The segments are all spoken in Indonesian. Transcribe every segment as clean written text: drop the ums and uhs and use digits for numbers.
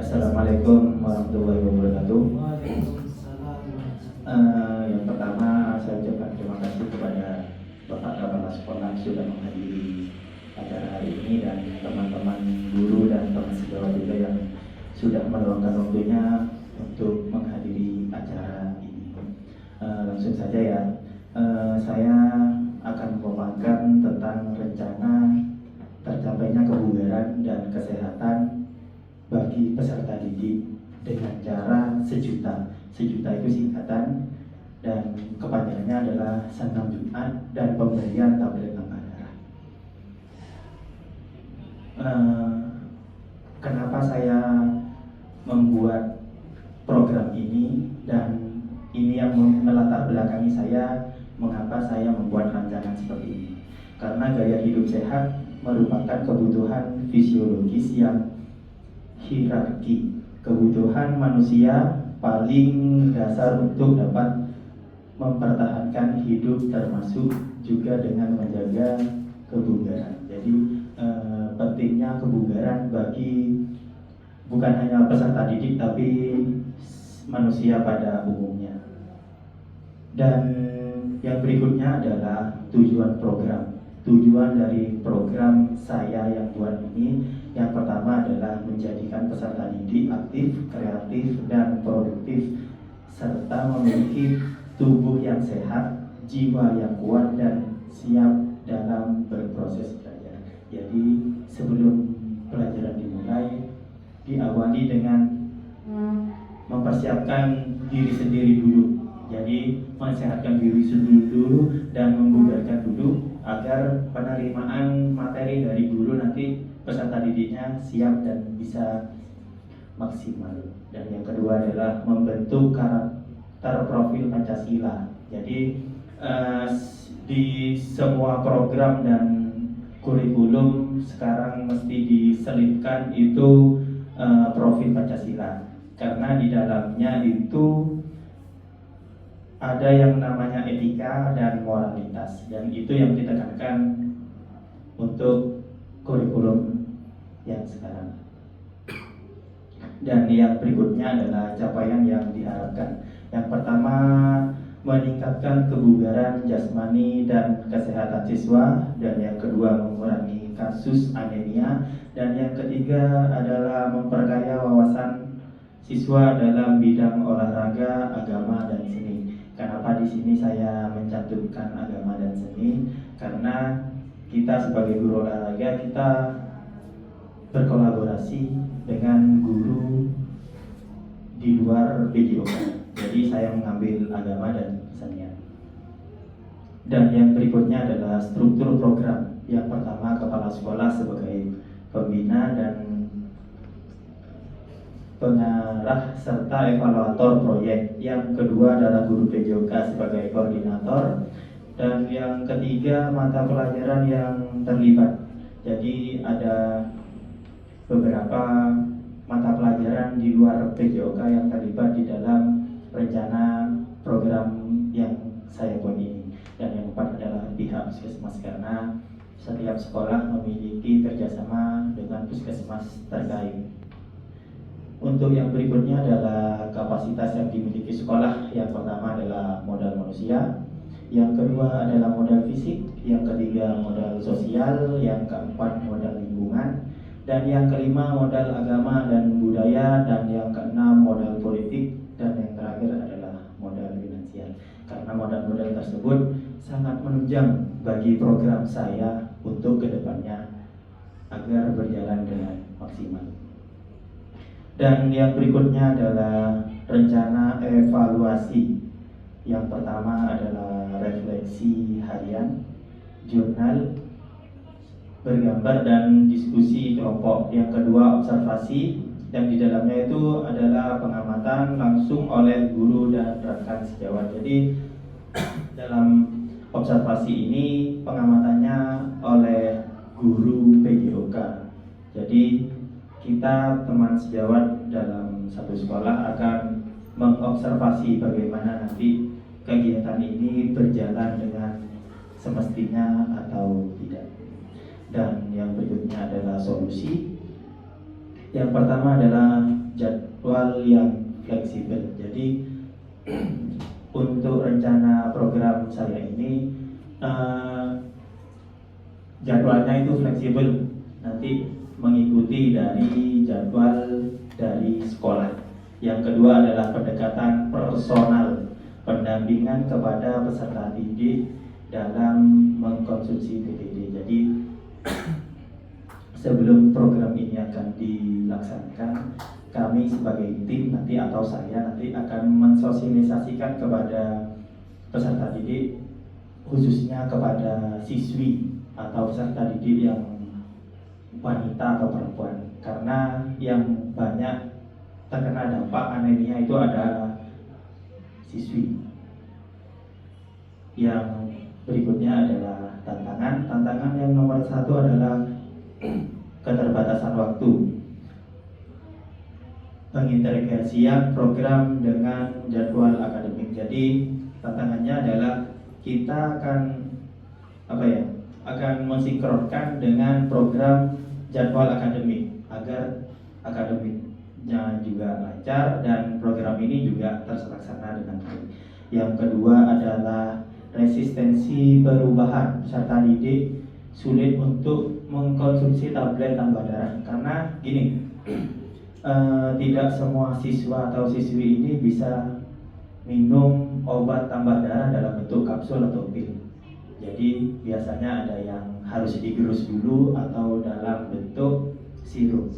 Assalamualaikum warahmatullahi wabarakatuh. Yang pertama saya ucapkan terima kasih kepada Bapak Kepala Sekolah sudah menghadiri acara hari ini dan teman-teman guru dan teman sejawat juga yang sudah meluangkan waktunya untuk menghadiri acara ini. Langsung saja ya, saya akan memaparkan tentang rencana tercapainya kebugaran dan kesehatan bagi peserta didik dengan cara sejuta. Sejuta itu singkatan dan kepanjangannya adalah senam Jumat dan pemberian tablet tambah darah. Kenapa saya membuat program ini dan ini yang melatar belakangi saya mengapa saya membuat rancangan seperti ini? Karena gaya hidup sehat merupakan kebutuhan fisiologis yang hierarki, kebutuhan manusia paling dasar untuk dapat mempertahankan hidup, termasuk juga dengan menjaga kebugaran. Jadi pentingnya kebugaran bagi bukan hanya peserta didik tapi manusia pada umumnya. Dan yang berikutnya adalah tujuan program. Tujuan dari program saya yang buat ini, yang pertama adalah menjadikan peserta didik aktif, kreatif, dan produktif, serta memiliki tubuh yang sehat, jiwa yang kuat, dan siap dalam berproses belajar. Jadi sebelum pelajaran dimulai, diawali dengan mempersiapkan diri sendiri dulu. Jadi mensehatkan diri sendiri dulu dan membugarkan dulu agar penerimaan materi dari guru nanti peserta didiknya siap dan bisa maksimal. Dan yang kedua adalah membentuk karakter profil Pancasila. Jadi di semua program dan kurikulum sekarang mesti diselipkan itu profil Pancasila, karena di dalamnya itu ada yang namanya etika dan moralitas, dan itu yang ditekankan untuk kurikulum yang sekarang. Dan yang berikutnya adalah capaian yang diharapkan. Yang pertama, meningkatkan kebugaran jasmani dan kesehatan siswa, dan yang kedua mengurangi kasus anemia, dan yang ketiga adalah memperkaya wawasan siswa dalam bidang olahraga, agama, dan seni. Kenapa di sini saya mencantumkan agama dan seni? Karena kita sebagai guru olahraga, kita berkolaborasi dengan guru di luar BJOK. Jadi saya mengambil agama dan kesenian. Dan yang berikutnya adalah struktur program. Yang pertama, kepala sekolah sebagai pembina dan pengarah serta evaluator proyek. Yang kedua adalah guru PJOK sebagai koordinator. Dan yang ketiga, mata pelajaran yang terlibat. Jadi ada beberapa mata pelajaran di luar PJOK yang terlibat di dalam rencana program yang saya buat ini. Dan yang keempat adalah pihak puskesmas, karena setiap sekolah memiliki kerjasama dengan puskesmas terkait. Untuk yang berikutnya adalah kapasitas yang dimiliki sekolah. Yang pertama adalah modal manusia, yang kedua adalah modal fisik, yang ketiga modal sosial, yang keempat modal lingkungan, dan yang kelima modal agama dan budaya, dan yang keenam modal politik, dan yang terakhir adalah modal finansial. Karena modal-modal tersebut sangat menunjang bagi program saya untuk kedepannya agar berjalan dengan maksimal. Dan yang berikutnya adalah rencana evaluasi. Yang pertama adalah refleksi harian, jurnal, bergambar, dan diskusi kelompok. Yang kedua observasi, dan di dalamnya itu adalah pengamatan langsung oleh guru dan rekan sejawat. Jadi dalam observasi ini pengamatannya oleh guru PJOK. Jadi kita teman sejawat dalam satu sekolah akan mengobservasi bagaimana nanti kegiatan ini berjalan dengan semestinya atau tidak. Dan yang berikutnya adalah solusi. Yang pertama adalah jadwal yang fleksibel. Jadi untuk rencana program saya ini jadwalnya itu fleksibel, nanti mengikuti dari jadwal dari sekolah. Yang kedua adalah pendekatan personal, pendampingan kepada peserta didik dalam mengkonsumsi PPD. Jadi sebelum program ini akan dilaksanakan, kami sebagai tim nanti atau saya nanti akan mensosialisasikan kepada peserta didik, khususnya kepada siswi atau peserta didik yang wanita atau perempuan, karena yang banyak terkena dampak anemia itu ada siswi. Yang berikutnya adalah tantangan yang nomor satu adalah keterbatasan waktu, pengintegrasian program dengan jadwal akademik. Jadi tantangannya adalah kita akan mensinkronkan dengan program jadwal akademik agar akademiknya juga lancar dan program ini juga terlaksana dengan baik. Yang kedua adalah resistensi perubahan. Peserta didik sulit untuk mengkonsumsi tablet tambah darah karena gini, tidak semua siswa atau siswi ini bisa minum obat tambah darah dalam bentuk kapsul atau pil. Jadi biasanya ada yang harus digerus dulu atau dalam bentuk sirup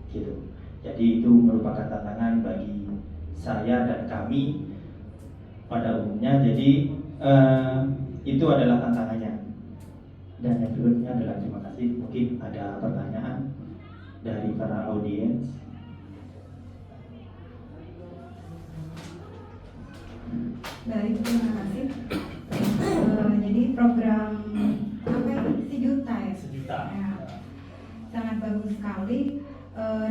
gitu. Jadi itu merupakan tantangan bagi saya dan kami pada umumnya. Jadi itu adalah tantangannya. Dan yang berikutnya adalah terima kasih. Mungkin ada pertanyaan dari para audiens. Baik, terima kasih. Jadi program apa ini? Sejuta ya? Sejuta. Ya, sangat bagus sekali.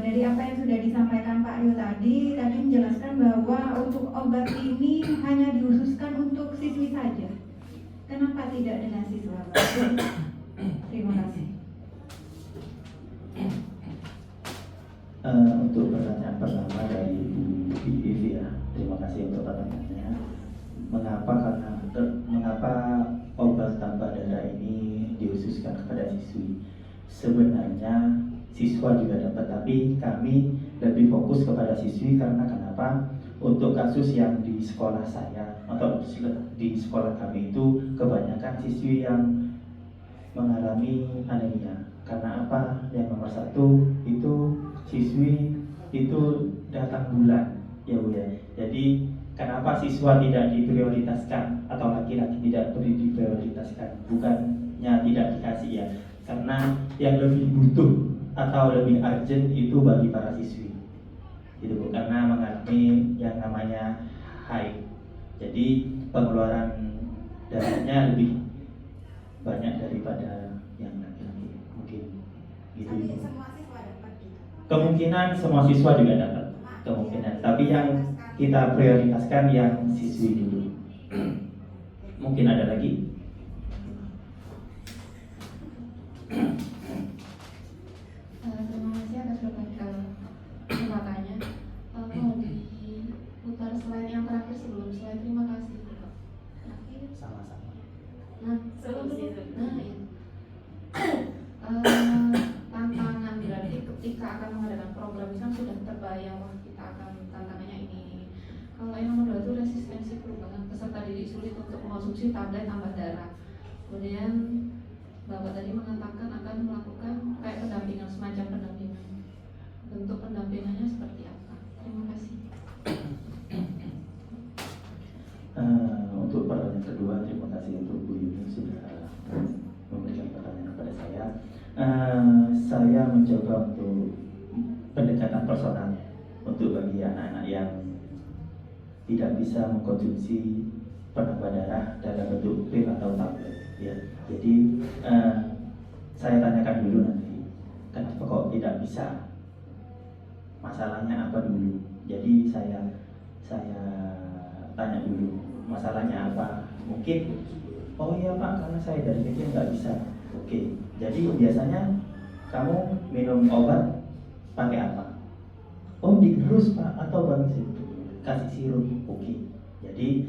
Dari apa yang sudah disampaikan Pak Rio tadi menjelaskan bahwa untuk obat ini hanya dikhususkan untuk siswi saja. Kenapa tidak dengan siswa? Terima kasih. Untuk pertanyaan pertama dari Bu Vivi ya, terima kasih untuk pertanyaannya. Mengapa obat tambah darah ini dikhususkan kepada siswi? Sebenarnya siswa juga dapat, tapi kami lebih fokus kepada siswi karena kenapa? Untuk kasus yang di sekolah saya atau di sekolah kami itu kebanyakan siswi yang mengalami anemia. Karena apa? Yang nomor satu itu siswi itu datang bulan, ya Bu ya. Jadi kenapa siswa tidak diprioritaskan atau laki-laki tidak diprioritaskan? Bukannya tidak dikasih ya, karena yang lebih butuh atau lebih urgent itu bagi para siswi, gitu Bu, karena mengalami yang namanya haid. Jadi pengeluaran darahnya lebih banyak daripada yang laki-laki, mungkin gitu. Semua siswa dapat gitu. Kemungkinan semua siswa juga dapat, kemungkinan. Tapi yang kita prioritaskan yang siswi dulu. Mungkin ada lagi? Terima kasih atas berbagi kesempatannya. Mau diputar slide yang terakhir sebelum slide terima kasih. Terakhir. Sama-sama. Nah, iya. Tantangan berarti ketika akan mengadakan program ini kan sudah terbayang wah kita akan tantangannya ini. Kalau yang nomor 2 itu resistensi perubahan, peserta didik sulit untuk mengonsumsi tablet tambah darah. Kemudian Bapak tadi mengatakan akan melakukan kayak pendampingan, semacam pendampingan. Bentuk pendampingannya seperti apa? Terima kasih. Untuk pertanyaan kedua, terima kasih untuk Bu Yuni sudah memberikan pertanyaan kepada saya. Saya mencoba untuk pendekatan personal untuk bagi anak-anak yang tidak bisa mengkonsumsi penambah darah dalam bentuk pil atau tablet. Ya, jadi saya tanyakan dulu nanti, kenapa kok tidak bisa? Masalahnya apa dulu? Jadi saya tanya dulu, masalahnya apa? Mungkin, oh iya Pak, karena saya dari kecil nggak bisa. Oke, jadi biasanya kamu minum obat pakai apa? oh digerus Pak atau Bang kasih sirup, oke. Jadi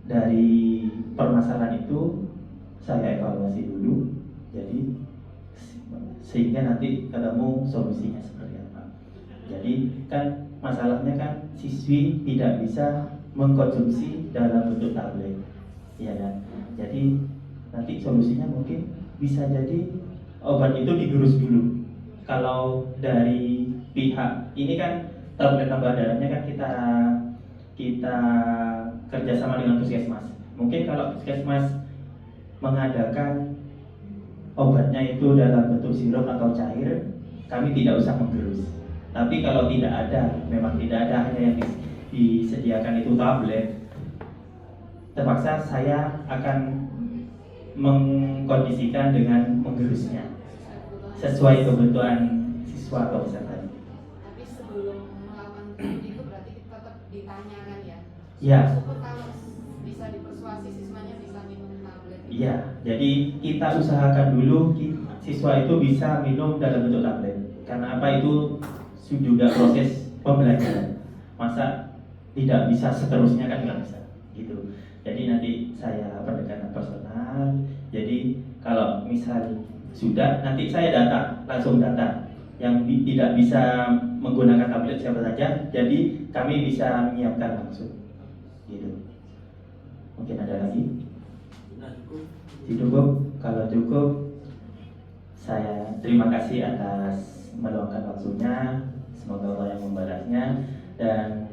dari permasalahan itu saya evaluasi dulu, jadi sehingga nanti ketemu solusinya seperti apa. Jadi kan masalahnya kan siswi tidak bisa mengkonsumsi dalam bentuk tablet, ya kan. Jadi nanti solusinya mungkin bisa jadi obat itu digerus dulu. Kalau dari pihak ini kan tablet tambah darahnya kan kita kerjasama dengan puskesmas. Mungkin kalau puskesmas mengadakan obatnya itu dalam bentuk sirup atau cair, kami tidak usah menggerus. Tapi kalau tidak ada, memang tidak ada, hanya yang disediakan itu tablet, terpaksa saya akan mengkondisikan dengan menggerusnya sesuai kebutuhan siswa atau peserta. Tapi sebelum melakukan itu berarti kita tetap ditanyakan ya. Ya. Syukur kalau bisa dipersuasi siswanya bisa minum tablet. Iya, jadi kita usahakan dulu siswa itu bisa minum dalam bentuk tablet. Karena apa, itu juga proses pembelajaran. Masa tidak bisa seterusnya kan nggak bisa, gitu. Jadi nanti saya pendekatan personal. Jadi kalau misal sudah, nanti saya langsung data. Yang tidak bisa menggunakan tablet siapa saja. Jadi kami bisa menyiapkan langsung, gitu. Mungkin ada lagi? Cukup. Kalau cukup, saya terima kasih atas meluangkan waktunya. Semoga Allah yang membalasnya. Dan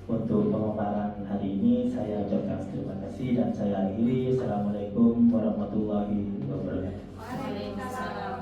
untuk pemaparan hari ini saya ucapkan terima kasih dan saya akhiri. Assalamualaikum warahmatullahi wabarakatuh. Waalaikumsalam.